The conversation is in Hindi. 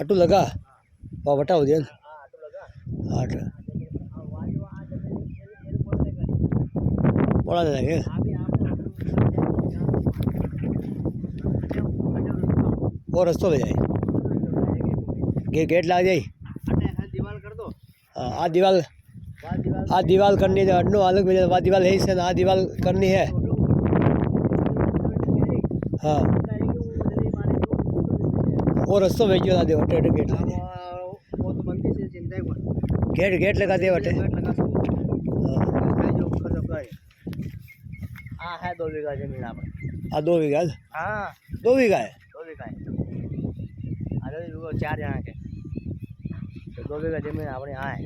अटू लगा वहाँ बटा हो दिया आठ बड़ा दे देंगे और रस्तो ले जाए गेट ला जाए दीवार कर दो हाँ आ दीवार करनी है अड्नो अलग में आ दीवार है इससे आ दीवार करनी है हाँ और रस्तो भेजियो ना दे वटे गेट ला दे वो तो बनती से चिंता है गेट लगा दे वटे हाँ है 2 बीघा जमीन आप आ 2 बीघा हाँ 2 बीघा है 2 बीघा है अरे 4 जना के तो 2 बीघा जमीन अपने यहाँ है।